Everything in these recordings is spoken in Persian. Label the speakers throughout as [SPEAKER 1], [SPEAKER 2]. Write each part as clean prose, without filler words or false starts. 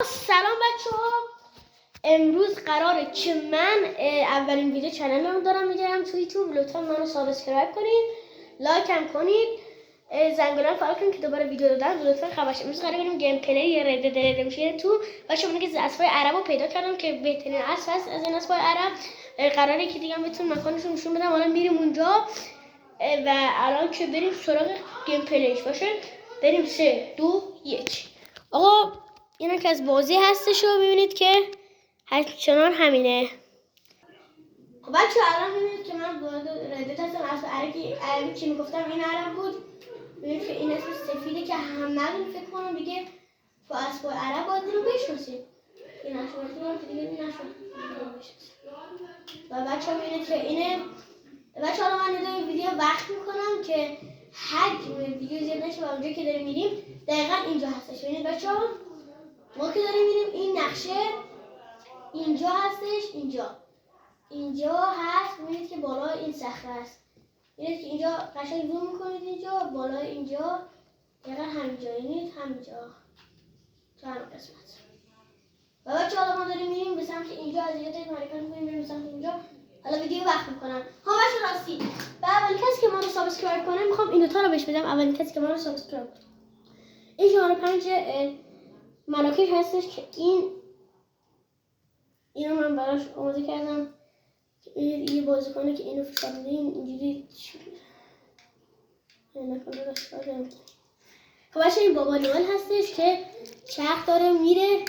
[SPEAKER 1] سلام بچه ها. امروز قراره که من اولین ویدیو چنل رو دارم میگیرم توی یوتیوب. لطفا منو سابسکرایب کنید، لایک هم کنید، زنگوله فعال کنید که دوباره ویدیو دادم لطفا خبرش. امروز قراره بریم گیم پلی رد دد ردمشن تو. بچه من که اسبای عرب رو پیدا کردم که بهترین اسب هست از این اسبای عرب. قراره که دیگه بهتون مکانشون نشون بدم. حالا میریم اونجا و الان که بریم سراغ گیم پلیش. باشه بریم 3 2 1. آقا اینا که از بازی هستش و میبینید که همچنان همینه. خب بچه الان میبینید که من ردت هستم. اسب عربی چی میگفتم این عرب بود. میبینید که این اسم سفیده که همه فکر کنم دیگه تو اسب عرب باید رو بشناسید. این نشونتون که دیگه نشون و بچه ها میبینید که اینه. بچه حالا من یه ویدیو وقت میکنم که حجم ویدیو زیاد نشه و اونجا که داریم میریم دقیقا اینجا هستش. ببینید بچه ها ما که داریم میریم این نقشه اینجا هستش. اینجا هست. میبینید که بالا این صخره است. میبینید که اینجا قشنگ زوم میکنید اینجا بالا اینجا دقیقا همینجا. ببینید همینجا تو همین قسمت. و بچه حالا ما داریم میریم به سمت اینجا. از اینجا داریم حرکت میکنیم بریم به سمت اینجا. حالا ویدیو وقت میکنم. ها بچه راستی و اولین کسی که ما رو سابسکرایب کنه میخوام این دوتا رو بهش بدم. اولین کسی که ما رو سابسکرایب کنه این شماره 5 مراکش هستش که اینو من براش آماده کردم که این یه بازیکنه که اینو فشار میده اینجوری خب بچه این بابا نوئل هستش که چرخ داره میره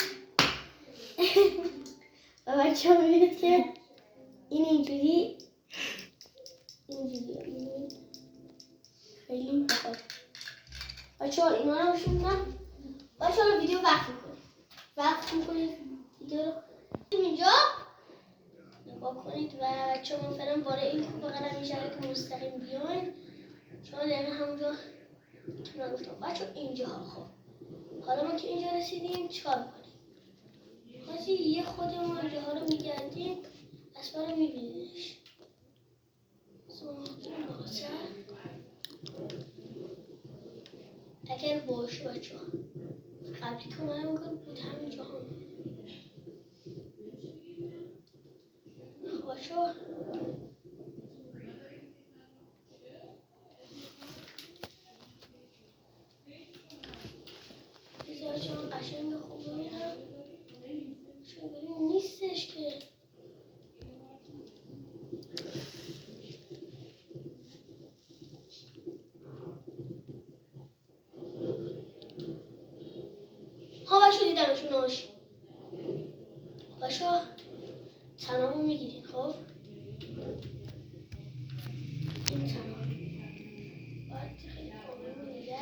[SPEAKER 1] و بچه ها میبینید که این اینجوری خیلی بخواد. بچه ها اینا رو بشون میدم. بچه ها ویدیو وقت میکنید ویدیو رو اینجا نگاه کنید و بچه ها فعلا باره این خوب بقدر میشه که مستقیم بیاین شما دقیقا همونجا که من گفتم. بچه ها اینجا خب حالا ما که اینجا رسیدیم چیکار کنیم؟ خواهی یه خودمون اینجا ها رو میگردیم اسبا رو میبینیدش اگر باشه بچه ها قبلی که اومده میکنم بود همینجا هم بچه ها بذار چون قشنگ خوب رو میدم چون بریم نیستش که ها بچه دیدمشون هاش. بچه ها تنامو میگیرین. خب این تنام باید خیلی کامل میگه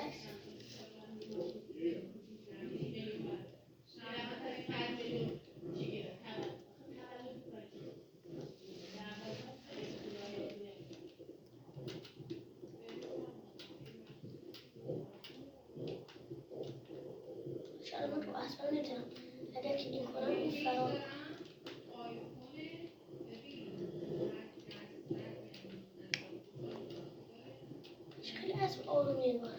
[SPEAKER 1] شاید من تو اصلا نمیتونم اگر که این کنم این فرار خیلی اسب آرومیه باره.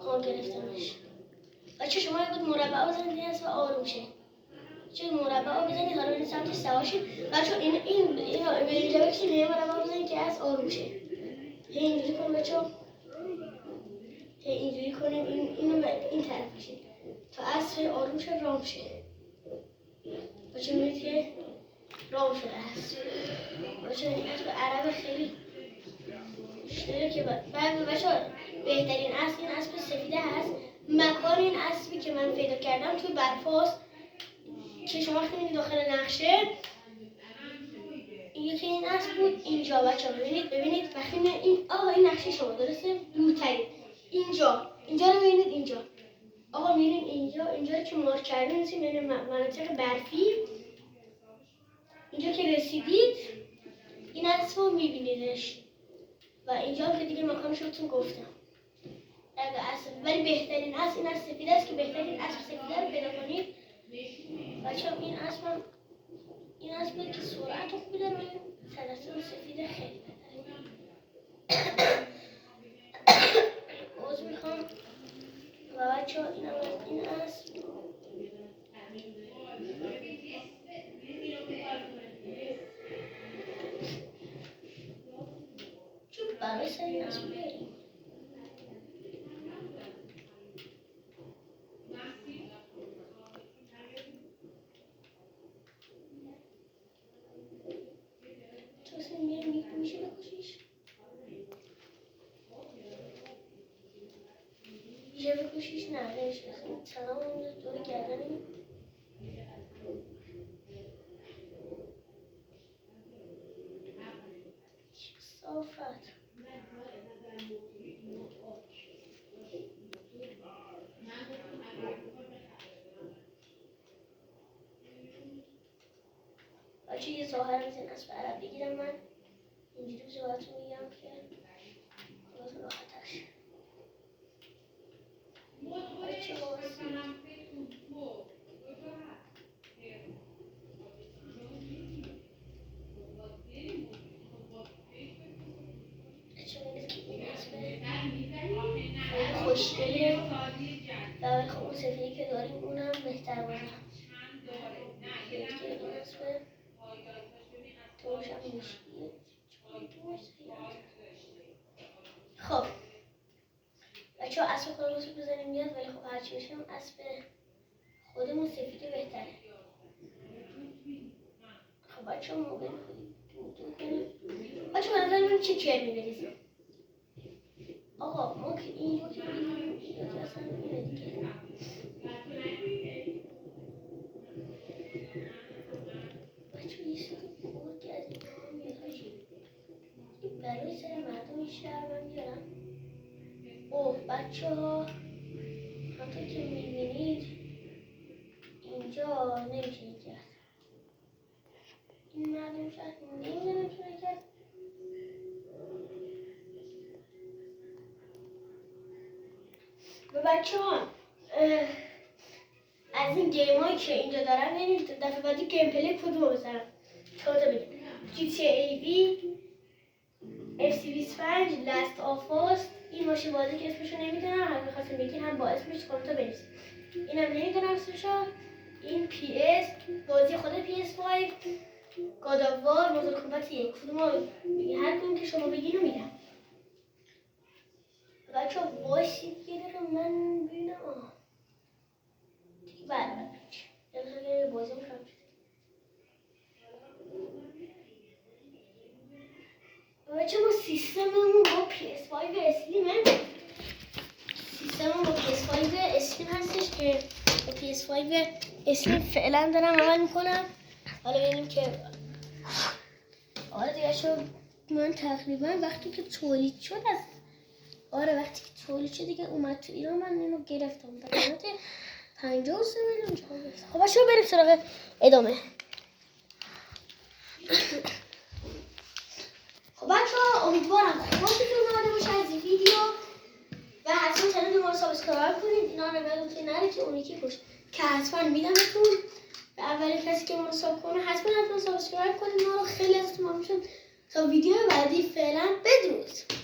[SPEAKER 1] ها گرفتمش. بچه شما یه مربع بزنید این اسب آروم شه. چه مربع بزنید حالا برید سمت سواشید. بچه اینو به اینجا بکشید یه مربع بزنید که اسب آروم شه. اینجوری کنیم بچه اینجوری کنیم اینو به این طرف کشید تا اسب آروم شه رام شه. بچه میبینید که رام شده است. بچه این اسب عرب خیلی شده که بچه بهترین اسب این اسب سفیده هست. مکان این اسبی که من پیدا کردم توی برفاست که شما وقتی میدید داخل نقشه یکی این اسب بود اینجا. بچه ببینید وقتی این نقشه شما درسته دورترین اینجا رو میبینید. اینجا آقا میرین اینجا که مارک کردیم نیستیم یعنی مناطق برفی. اینجا که رسیدید این اسب رو میبینیدش و اینجا که دیگه مکانش رو گفتم. ولی بهترین اسب این اسب سفید است که بهترین اسب سفیده رو پیدا کنید. بچه این اسب که سرعت خوبی داره ولی سلسل سفید خیلی بهتره. عوض میخوام و بچه این اسب پس بریم. تو میشه بکشیش؟ میشه بکشیش؟ نه نمیشه. سلام اون دور گردنی صافت بچه یه ظاهر میزن از عرب بگیرم من اینجوری بزه باهاتون میگم که باهاتون راحتش بچه بازی خوشگله و خب اون سفیدی که داریم اونم بهتر باشه خیلی که این اسمه توش هم مشکیه خب بچه ها اسب خودمون رو بزنیم میاد ولی خب هرچی بشم اسب خودمون سفیده بهتره خب بچه ها موقع بچه ها بنظرم چه کرمی بریزیم آقا ما که این رو که بریزیم یا که اصلا نمیره دیگه بچه ها یه سری بورگی از این ها میاد هاشی برای سر مردم این شهر من بیارم اوه بچه ها همطور که میبینید اینجا نمیشه کرد این مردم شهر نمیشه کرد و بچه ها از این گیم هایی که اینجا دارم یعنی دفعه بعدی گیم پلی کدوم بزنم تا بگیم GTA V FC25 Last of Us این ماشین بازی که اسمشو نمیدونم هم میخواستم بگیم هم با اسمش کامنتا بنویسید اینم نمیدونم اسمشو این PS بازی خود PS5 God of War موتور کمبت 1 کدوم هر کدوم که شما بگین رو میدم بچه ها وایسید یه دقیقه من ببینم دیگه بعد یه بازی میکنم بچه ما سیستممون با PS5 اسلیم سیستممون با PS5 اسلیم هستش که با PS5 اسلیم فعلا دارم عمل میکنم حالا ببینیم که آره دیگه شو من تقریبا وقتی که تولید شد وقتی که تولید شد دیگه اومد تو ایران من اینو گرفتم به قیمت 53 میلیون جا. خب بچه‌ها بریم سراغ ادامه خب بچه‌ها امیدوارم خوشتون اومده باشه از این ویدیو و حتما چنل ما رو سابسکرایب کنید اینا رو یادتون نره که اون یکی پشت که حتما میدمتون و اولین کسی که ما رو ساب کنه حتما سابسکرایب کنید ما رو خیلی ازتون ممنون میشم تا ویدیو بعدی فعلا بدرود